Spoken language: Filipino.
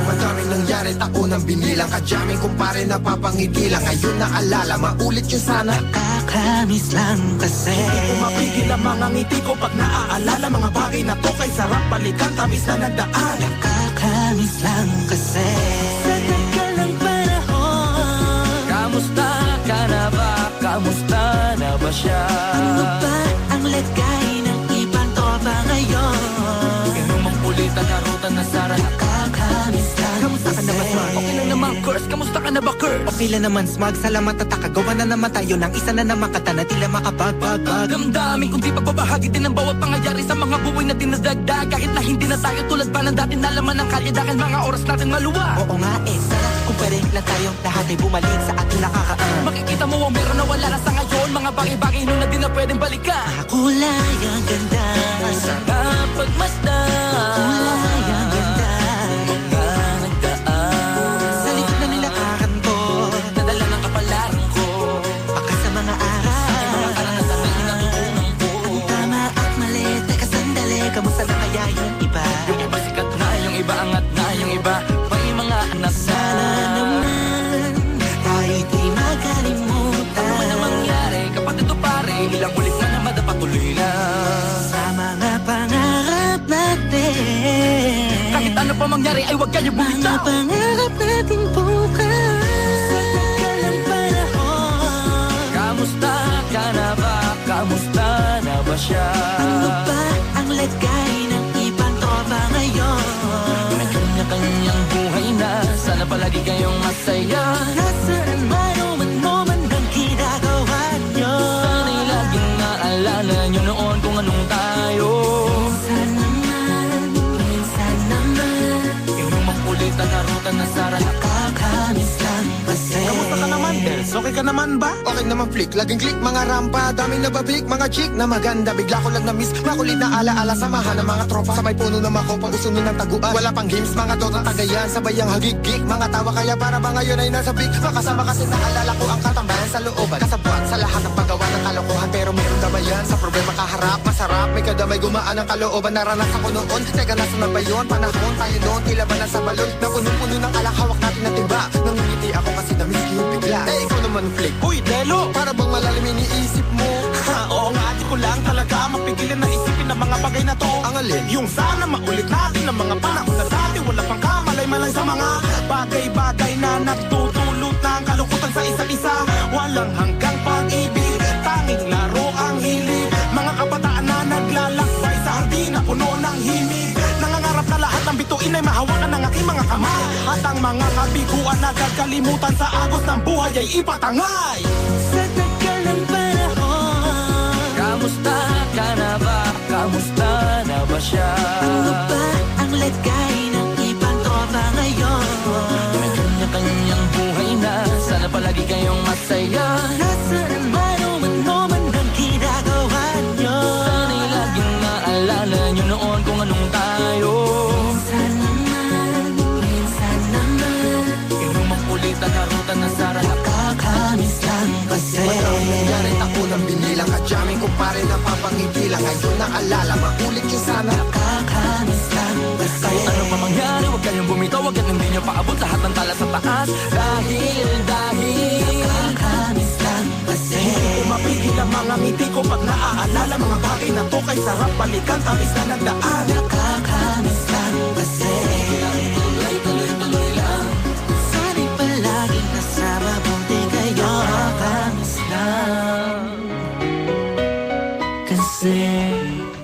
Madaming nangyari, taunang binilang, kadyaming kumpare napapangiti lang. Ngayon naalala, maulit yun sana. Nakakamiss lang kasi Hindi ko mapigil ang mga ngiti ko pag naaalala. Mga bagay na to kay sarap balikan, tamis na nagdaan. Nakakamiss lang kasi sa tagal ng panahon. Kamusta ka na ba? Kamusta na ba siya? Ano ba ang lagay ng ibang tropa ngayon? Inumang pulitan, narutan na Sara. Nakakamiss lang Kamusta ka na ba, Smart? Okay lang naman, Curse. Kamusta ka na ba, Curse? Okay lang naman, Smug. Salamat at nakagawa na naman tayo ng isa na naman kata na tila makabagbag. Damdamin kung di pagbabahagi din ang bawat pangyayari sa mga buhay na dinadagdag. Kahit na hindi na tayo tulad pa ng dati, nalaman ng kalye dahil mga oras natin maluwa. Oo nga sana kung pwede lang tayo lahat ay bumalik sa ating nakakaan. Makikita mo ang meron na wala na sa ngayon. Mga bagay-bagay nun na di na pwedeng balikan. kulay ang ganda. Sarap pagmasdan. Kulay ang ganda. Mga nagdaan. Sa likod na nilakaran ko, Nadala ng kapalaran ko. baka sa mga aral. Mga karanasan na natutunan ko. Tama at mali, teka sandali, kamusta na kaya yung iba? Yung iba sikat na, yung iba angat na, yung iba may mga anak na. Sana naman tayo'y di makalimutan. Ano man ang mangyari, kapatid o pare, ilang ulit na naman patuloy na. Sa mga pangarap natin, Kahit ano pa mangyari ay huwag kayo mga bumitaw. pangarap natin bukas. Sa tagal ng panahon, Kamusta ka na ba? Kamusta na ba siya? ano ba ang lagay ng ibang tropa ngayon? May kanya-kanyang buhay na, sana palagi kayong masaya. Nasaan man o ano man ang ginagawa nyo? Sana'y laging naalala nyo noon kung anong tayo. Minsan naman, Yung mapulitan na ruta na Sara. nakakamiss lang kasi. Kamusta ka naman, Dels? Okay ka naman ba? Okay naman flick, laging click, mga rampa, daming nabablik, mga chick na maganda. Bigla ko lang na-miss, makulit na alaala, samahan ng mga tropa. Sa may puno na makopa, usuno ng taguan. Wala pang games, mga dotang tagayan, sabayang hagigik. Mga tawa kaya para ba ngayon ay nasa big. Makasama kasi naalala ko ang katambayan sa looban. Kasabuan sa lahat ng paggawa ng kalokohan, pero meron damayan. Sa problema kaharap, masarap, may kadamay gumaan ang kalooban. Naranasan ko noon, teka nasa na ba yun? Panahon tayo noon, tila ba nasa balon? Na punong-puno ng alak, hawak natin na timba. Nangungiti ako kasi na-miss yun bigla. Eh ikaw naman flick, Uy, Delo! para bang malalim iniisip mo? Ha, oo nga, di ko lang talaga mapigilan na isipin ang mga bagay na to. Ang alin? Yung sana maulit natin ang mga panahon na dati. Wala pang kamalay man lang sa mga bagay-bagay na nagtutulot ng kalukutan sa isa't isa. Walang hanggang pag-ibig, tanging laro ang hilig. Mga kabataan na naglalakbay sa hardina, puno ng himig. Nangangarap na lahat ng bituin ay mahawakan ng aking mga kamay. At ang mga kabiguan na gagalimutan sa agos ng buhay ay ipatangay. Sa tagal ng panahon, Kamusta ka na ba? Kamusta na ba siya? ano ba ang lagay ng ibang tropa ngayon? May kanya-kanyang buhay na, sana palagi kayong masaya. Nasaan man o ano man ang ginagawa nyo? Sana'y laging naalala nyo noon kung anong tayo. Minsan naman, Yung mapulitan na ruta na Sara. nakakamiss lang kasi. Madaming nangyari, taunang binilang, kadyaming kumpare napapangiti lang. Ngayon naalala, maulit yun sana. Nakakamiss lang kasi. Kahit ano pa mangyari, huwag kayong bumitaw. Huwag yan hindi nyo paabot lahat ng tala sa taas. Dahil Nakakamiss lang kasi. Hindi ko mapigil ang mga ngiti ko pag naaalala. Mga bagay na to kay sarap balikan, tamis na nagdaan.